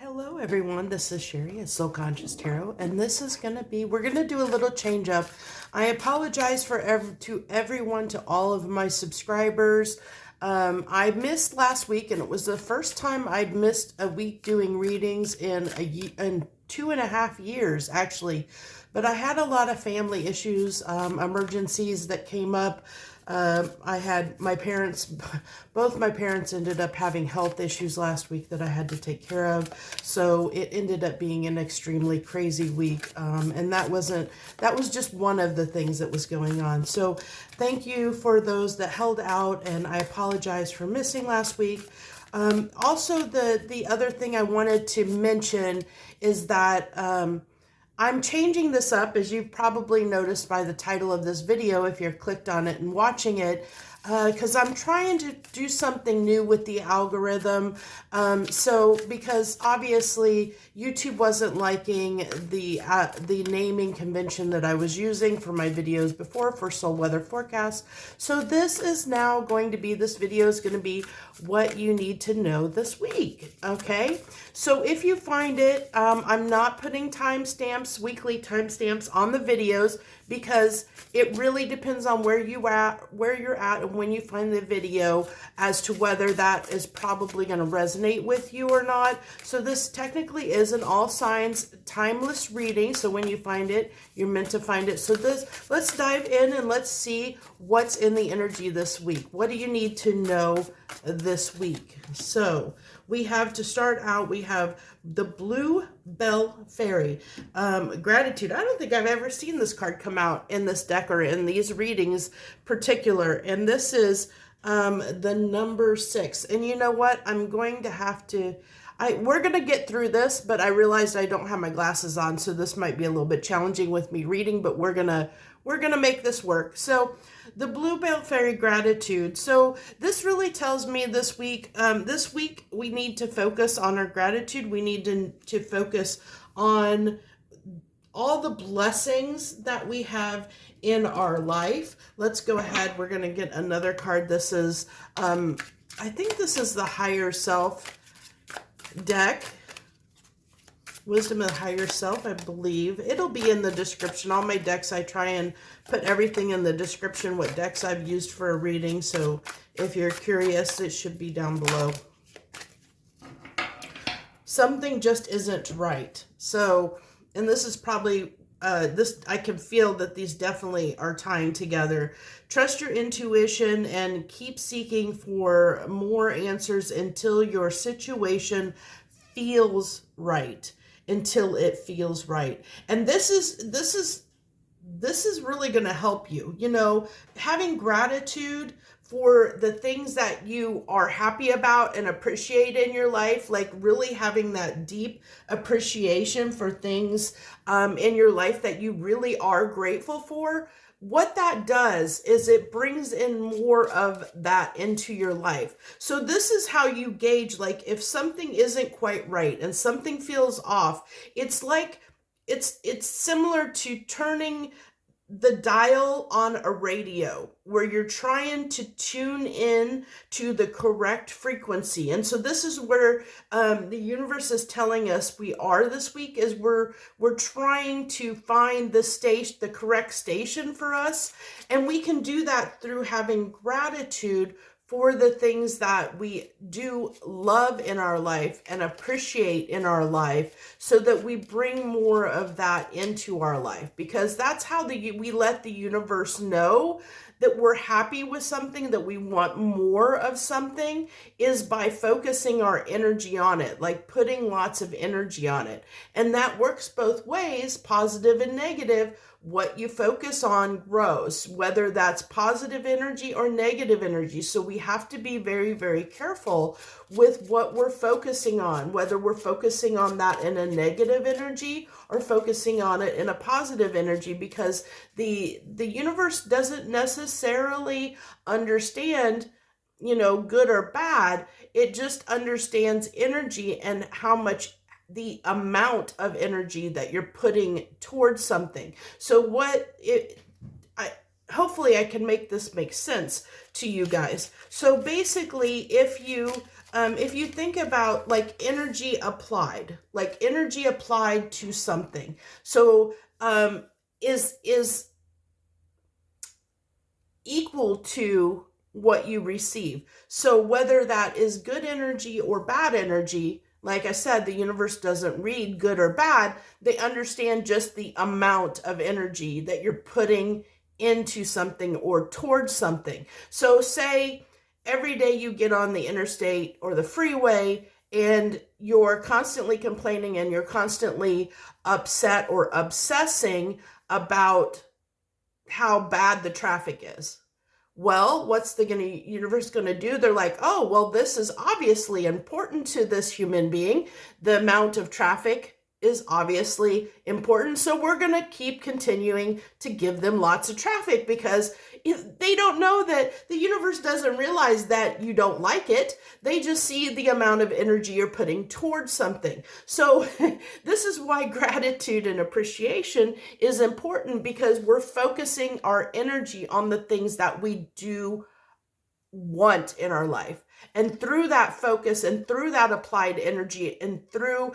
Hello everyone, this is Sherry at Soul Conscious Tarot, and this is going to be, we're going to do a little change up. I apologize to everyone, to all of my subscribers. I missed last week, and it was the first time I'd missed a week doing readings in 2.5 years, actually. But I had a lot of family issues, emergencies that came up. I had both my parents ended up having health issues last week that I had to take care of. So it ended up being an extremely crazy week. And that was just one of the things that was going on. So thank you for those that held out, and I apologize for missing last week. Also, the other thing I wanted to mention is that, I'm changing this up, as you've probably noticed by the title of this video, if you're clicked on it and watching it, because I'm trying to do something new with the algorithm. Because obviously YouTube wasn't liking the naming convention that I was using for my videos before for soul weather forecasts. So this video is going to be what you need to know this week. Okay. So if you find it, I'm not putting weekly timestamps on the videos, because it really depends on where you're at and when you find the video as to whether that is probably going to resonate with you or not. So this technically is an all signs timeless reading. So when you find it, you're meant to find it. So let's dive in and let's see what's in the energy this week. What do you need to know this week? So we have, to start out, we have the Blue Bell Fairy. Gratitude. I don't think I've ever seen this card come out in this deck or in these readings particular. And this is the number 6. And you know what? I'm going to have to... we're going to get through this, but I realized I don't have my glasses on, so this might be a little bit challenging with me reading, but we're going to make this work. So the Blue Bell Fairy, gratitude. So this really tells me this week we need to focus on our gratitude. We need to focus on all the blessings that we have in our life. Let's go ahead. We're going to get another card. This is, I think this is the Higher Self deck. Wisdom of the Higher Self, I believe. It'll be in the description. All my decks, I try and put everything in the description, what decks I've used for a reading. So if you're curious, it should be down below. Something just isn't right. So, and this is probably, I can feel that these definitely are tying together. Trust your intuition and keep seeking for more answers until your situation feels right. Until it feels right. And this is really going to help you. You know, having gratitude for the things that you are happy about and appreciate in your life, like really having that deep appreciation for things in your life that you really are grateful for. What that does is it brings in more of that into your life. So this is how you gauge, like, if something isn't quite right and something feels off, it's like, it's similar to turning the dial on a radio where you're trying to tune in to the correct frequency. And so this is where the universe is telling us we are this week, is we're trying to find the correct station for us. And we can do that through having gratitude for the things that we do love in our life and appreciate in our life, so that we bring more of that into our life, because that's how we let the universe know that we're happy with something, that we want more of something, is by focusing our energy on it, like putting lots of energy on it. And that works both ways, positive and negative. What you focus on grows, whether that's positive energy or negative energy. So we have to be very, very careful with what we're focusing on, whether we're focusing on that in a negative energy or focusing on it in a positive energy, because the universe doesn't necessarily understand, you know, good or bad. It just understands energy and how much, the amount of energy that you're putting towards something. So hopefully I can make this make sense to you guys. So basically, if you if you think about like energy applied to something. So is equal to what you receive. So whether that is good energy or bad energy, like I said, the universe doesn't read good or bad. They understand just the amount of energy that you're putting into something or towards something. So say every day you get on the interstate or the freeway and you're constantly complaining and you're constantly upset or obsessing about how bad the traffic is. Well, what's the universe going to do? They're like, oh, well, this is obviously important to this human being. The amount of traffic is obviously important. So we're going to keep continuing to give them lots of traffic because they don't know that the universe doesn't realize that you don't like it. They just see the amount of energy you're putting towards something. So this is why gratitude and appreciation is important, because we're focusing our energy on the things that we do want in our life. And through that focus and through that applied energy and through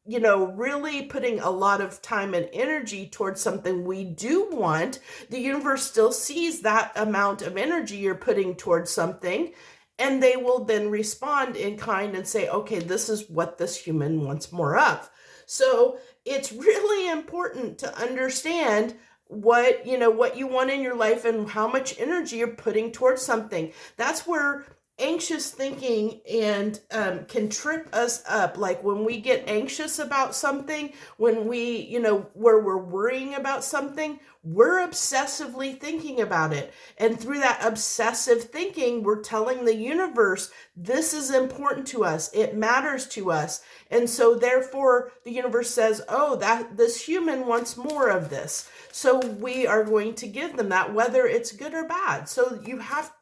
really putting a lot of time and energy towards something we do want, the universe still sees that amount of energy you're putting towards something, and they will then respond in kind and say, okay, this is what this human wants more of. So it's really important to understand what you want in your life and how much energy you're putting towards something. That's where anxious thinking and can trip us up. Like when we get anxious about something, when we where we're worrying about something, we're obsessively thinking about it, and through that obsessive thinking, we're telling the universe, this is important to us, it matters to us. And so therefore the universe says, oh, that this human wants more of this, so we are going to give them that, whether it's good or bad. So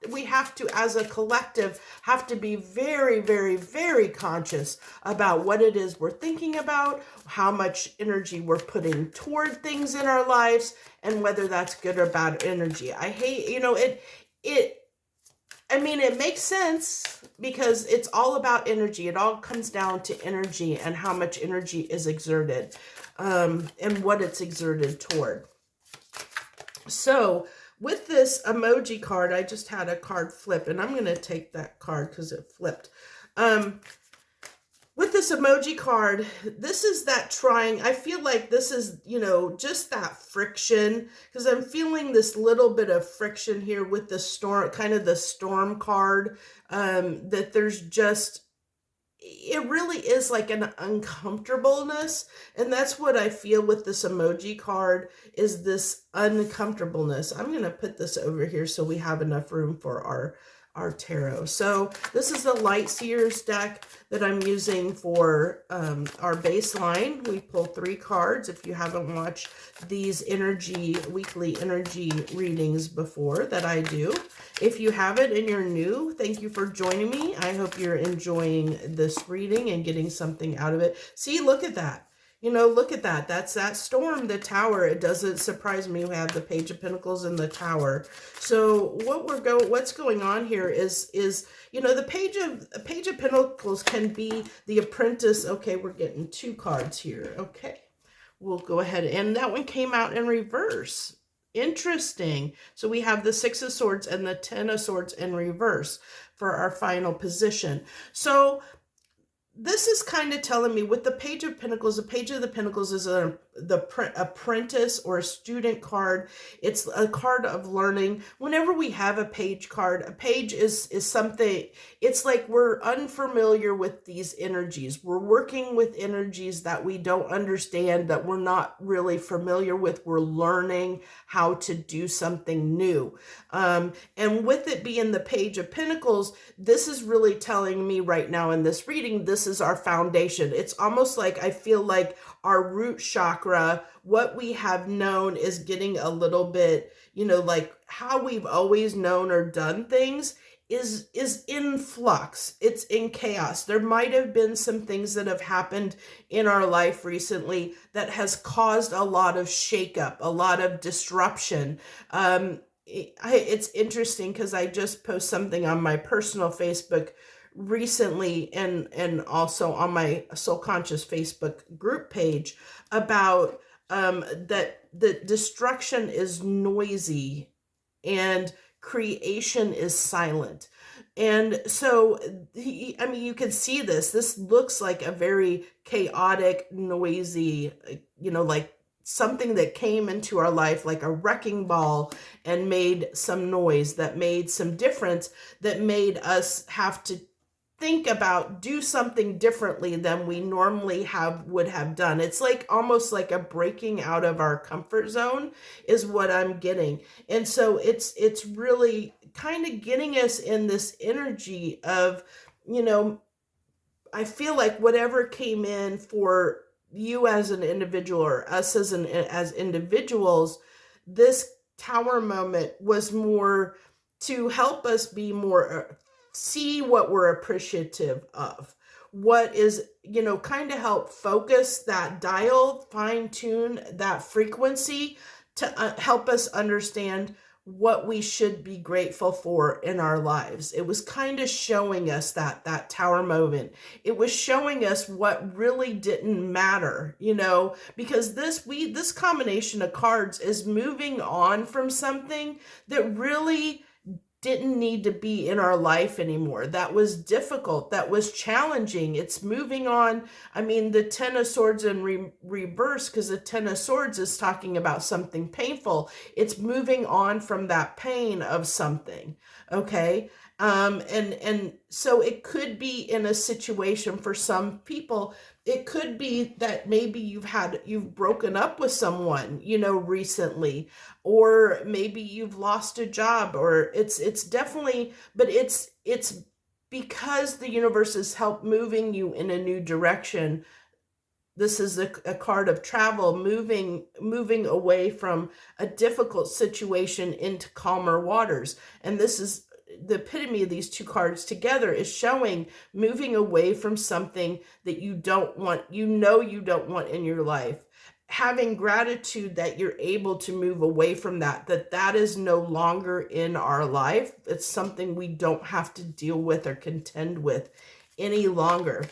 we have to, as a collective, have to be very, very, very conscious about what it is we're thinking about, how much energy we're putting toward things in our lives, and whether that's good or bad energy. I hate, it makes sense because it's all about energy. It all comes down to energy and how much energy is exerted, and what it's exerted toward. So with this emoji card, I just had a card flip, and I'm going to take that card because it flipped. With this emoji card, this is that trying. I feel like this is, just that friction, because I'm feeling this little bit of friction here with the storm, kind of the storm card, that there's just, it really is like an uncomfortableness. And that's what I feel with this emoji card, is this uncomfortableness. I'm going to put this over here so we have enough room for our tarot. So this is the Lightseers deck that I'm using for our baseline. We pull 3 cards. If you haven't watched these weekly energy readings before that I do, if you haven't and you're new, thank you for joining me. I hope you're enjoying this reading and getting something out of it. See, look at that. Look at that. That's that storm, the tower. It doesn't surprise me we have the Page of Pentacles and the tower. So what's going on here is the Page of Pentacles can be the apprentice. Okay, we're getting 2 cards here. Okay, we'll go ahead, and that one came out in reverse. Interesting. So we have the 6 of Swords and the 10 of Swords in reverse for our final position. So this is kind of telling me with the Page of Pentacles, the Page of the Pentacles is the apprentice or a student card. It's a card of learning. Whenever we have a page card, a page is something, it's like we're unfamiliar with these energies. We're working with energies that we don't understand, that we're not really familiar with. We're learning how to do something new. And with it being the Page of Pentacles, this is really telling me right now in this reading, this is our foundation. It's almost like I feel like our root chakra, what we have known, is getting a little bit, like how we've always known or done things is in flux. It's in chaos. There might have been some things that have happened in our life recently that has caused a lot of shakeup, a lot of disruption. It's interesting because I just posted something on my personal Facebook recently, and also on my Soul Conscious Facebook group page, about that the destruction is noisy and creation is silent. And so, I mean, you can see this. This looks like a very chaotic, noisy, like something that came into our life like a wrecking ball and made some noise, that made some difference, that made us have to think about, do something differently than we normally would have done. It's like almost like a breaking out of our comfort zone is what I'm getting. And so it's really kind of getting us in this energy of, I feel like whatever came in for you as an individual, or us as individuals, this tower moment was more to help us be more, see what we're appreciative of, what is, kind of help focus that dial, fine tune that frequency to help us understand what we should be grateful for in our lives. It was kind of showing us that tower moment. It was showing us what really didn't matter, because this combination of cards is moving on from something that really didn't need to be in our life anymore. That was difficult. That was challenging. It's moving on. I mean, the Ten of Swords in reverse, because the Ten of Swords is talking about something painful. It's moving on from that pain of something. Okay. And so it could be in a situation for some people. It could be that maybe you've broken up with someone, recently, or maybe you've lost a job, or it's definitely, but it's because the universe has helped moving you in a new direction. This is a card of travel, moving away from a difficult situation into calmer waters. And this is the epitome of these two cards together, is showing moving away from something that you don't want, you don't want in your life. Having gratitude that you're able to move away from that is no longer in our life. It's something we don't have to deal with or contend with any longer.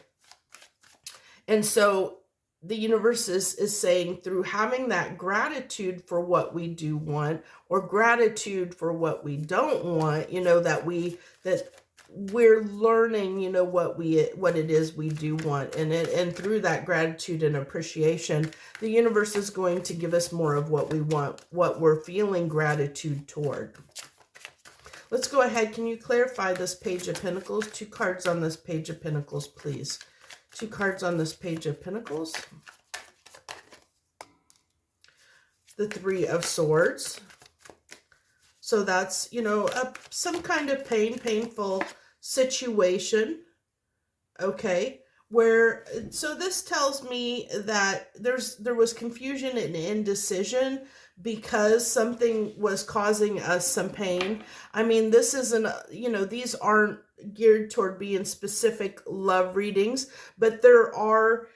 And so the universe is saying, through having that gratitude for what we do want, or gratitude for what we don't want, that we're learning, what it is we do want. And through that gratitude and appreciation, the universe is going to give us more of what we want, what we're feeling gratitude toward. Let's go ahead. Can you clarify this Page of Pentacles? 2 cards on this Page of Pentacles, please. 2 cards on this Page of Pentacles. The 3 of Swords. So that's, some kind of painful situation. Okay. So this tells me that there was confusion and indecision because something was causing us some pain. I mean, this isn't, these aren't geared toward being specific love readings, but there are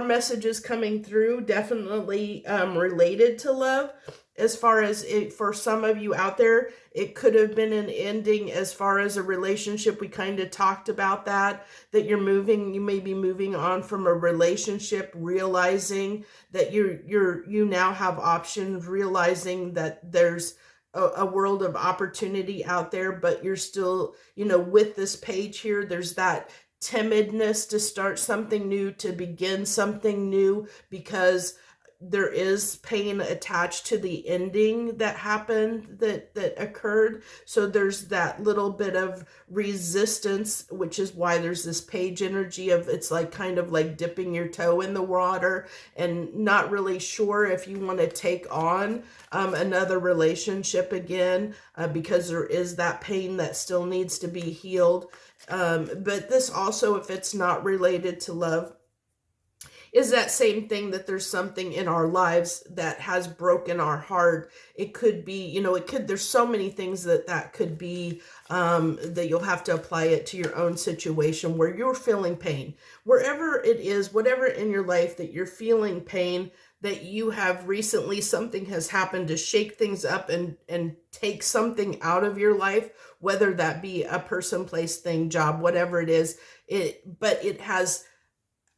messages coming through, definitely related to love. As far as for some of you out there, it could have been an ending as far as a relationship. We kind of talked about that you may be moving on from a relationship, realizing that you now have options, realizing that there's a world of opportunity out there, but you're still, with this page here, there's that timidness to start something new, to begin something new, because there is pain attached to the ending that happened, that occurred. So there's that little bit of resistance, which is why there's this page energy of, it's like kind of like dipping your toe in the water and not really sure if you want to take on another relationship again, because there is that pain that still needs to be healed. But this also, if it's not related to love, is that same thing, that there's something in our lives that has broken our heart. It could be, there's so many things that could be, that you'll have to apply it to your own situation where you're feeling pain. Wherever it is, whatever in your life that you're feeling pain, that you have recently, something has happened to shake things up and take something out of your life, whether that be a person, place, thing, job, whatever it is. But it has,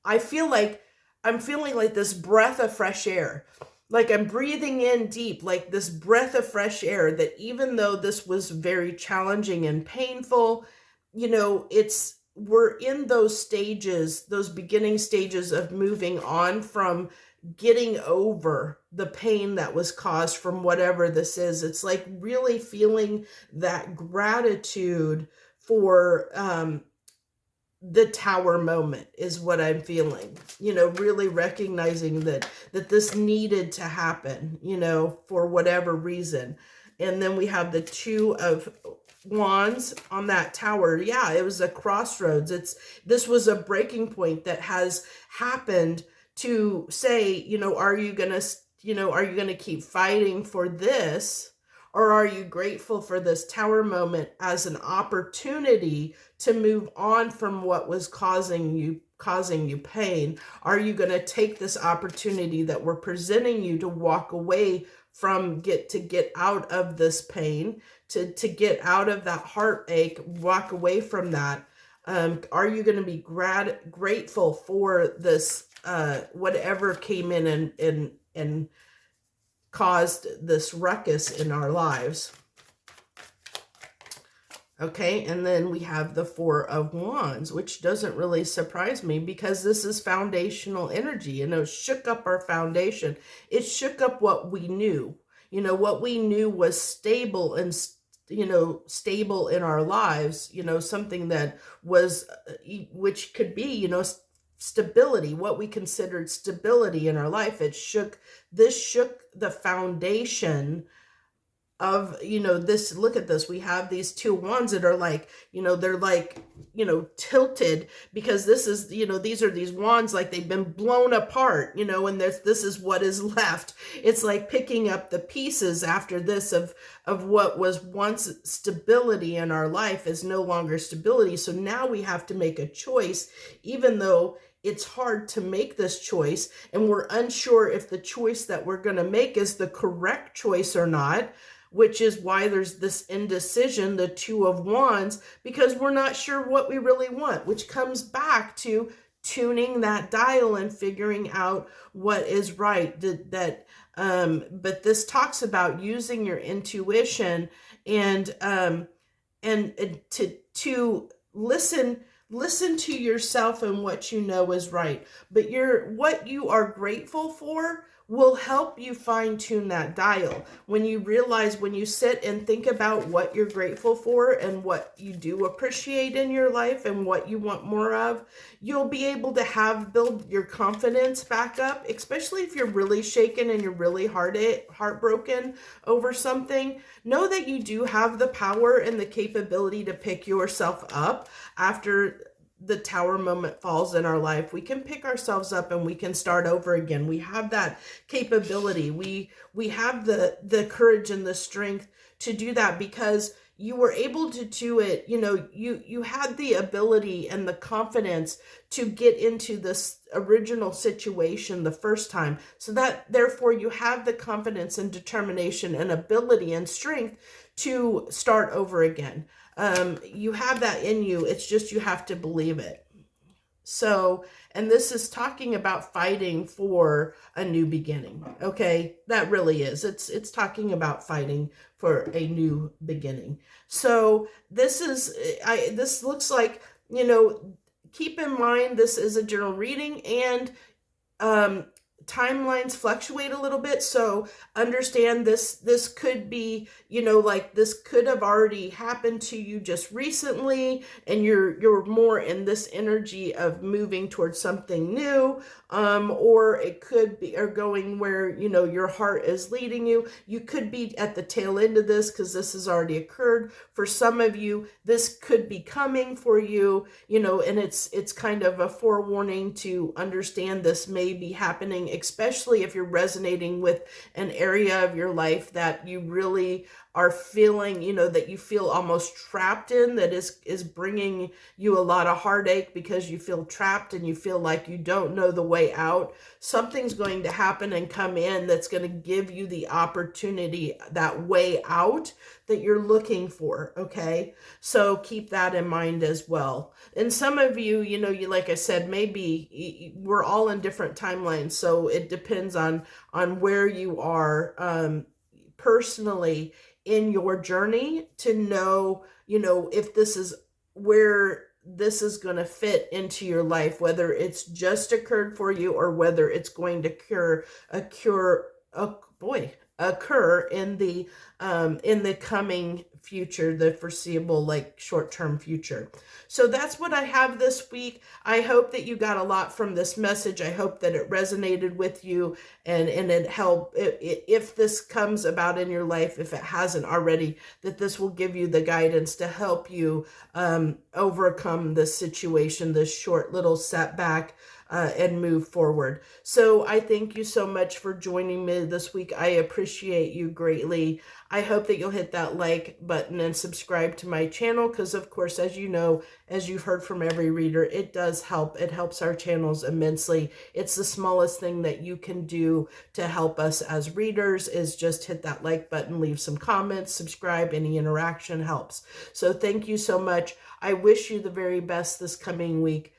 I feel like I'm feeling like this breath of fresh air. Like I'm breathing in deep, like this breath of fresh air, that even though this was very challenging and painful, we're in those stages, those beginning stages of moving on from getting over the pain that was caused from whatever this is. It's like really feeling that gratitude for, the tower moment is what I'm feeling, really recognizing that this needed to happen, for whatever reason. And then we have the Two of Wands on that tower. Yeah, it was a crossroads. This was a breaking point that has happened to say, are you going to keep fighting for this? Or are you grateful for this tower moment as an opportunity to move on from what was causing you pain? Are you going to take this opportunity that we're presenting you to walk away from, get out of this pain, to get out of that heartache, walk away from that? Are you going to be grateful for this, whatever came in and caused this ruckus in our lives? Okay, and then we have the Four of Wands, which doesn't really surprise me because this is foundational energy. It shook up our foundation. It shook up what we knew. What we knew was stable and stable in our lives, something that was, which could be, stability, what we considered stability in our life. This shook the foundation of, this. Look at this. We have these two wands that are like, they're like, tilted, because this is, these are these wands, like they've been blown apart, and this is what is left. It's like picking up the pieces after this of what was once stability in our life is no longer stability. So now we have to make a choice, even though it's hard to make this choice, and we're unsure if the choice that we're going to make is the correct choice or not, which is why there's this indecision, the Two of Wands, because we're not sure what we really want, which comes back to tuning that dial and figuring out what is right. But this talks about using your intuition and to listen to yourself and what you know is right. But what you are grateful for will help you fine tune that dial. When you realize, when you sit and think about what you're grateful for and what you do appreciate in your life and what you want more of, you'll be able to build your confidence back up, especially if you're really shaken and you're really heartbroken over something. Know that you do have the power and the capability to pick yourself up after the tower moment falls in our life. We can pick ourselves up and we can start over again. We have that capability. We have the courage and the strength to do that because you were able to do it. You had the ability and the confidence to get into this original situation the first time. So that therefore you have the confidence and determination and ability and strength to start over again. You have that in you. It's just, you have to believe it. So, and this is talking about fighting for a new beginning. Okay. That really is. It's talking about fighting for a new beginning. So this looks like, keep in mind, this is a general reading, and, timelines fluctuate a little bit, so understand this could be, like this could have already happened to you just recently, and you're more in this energy of moving towards something new, or it could be, or going where your heart is leading you. You could be at the tail end of this because this has already occurred. For some of you, this could be coming for you, and it's kind of a forewarning to understand this may be happening, especially if you're resonating with an area of your life that you really are feeling, that you feel almost trapped in, that is bringing you a lot of heartache because you feel trapped and you feel like you don't know the way out. Something's going to happen and come in that's going to give you the opportunity, that way out that you're looking for. Okay, so keep that in mind as well. And some of you, you, like I said, maybe we're all in different timelines, so it depends on where you are personally in your journey to know, if this is where this is going to fit into your life, whether it's just occurred for you or whether it's going to occur in the coming future, the foreseeable, like short-term future. So that's what I have this week. I hope that you got a lot from this message. I hope that it resonated with you and it helped. If this comes about in your life, if it hasn't already, that this will give you the guidance to help you overcome this situation, this short little setback, and move forward. So I thank you so much for joining me this week. I appreciate you greatly. I hope that you'll hit that like button and subscribe to my channel because, of course, as you know, as you've heard from every reader, it does help. It helps our channels immensely. It's the smallest thing that you can do to help us as readers is just hit that like button, leave some comments, subscribe. Any interaction helps. So thank you so much. I wish you the very best this coming week.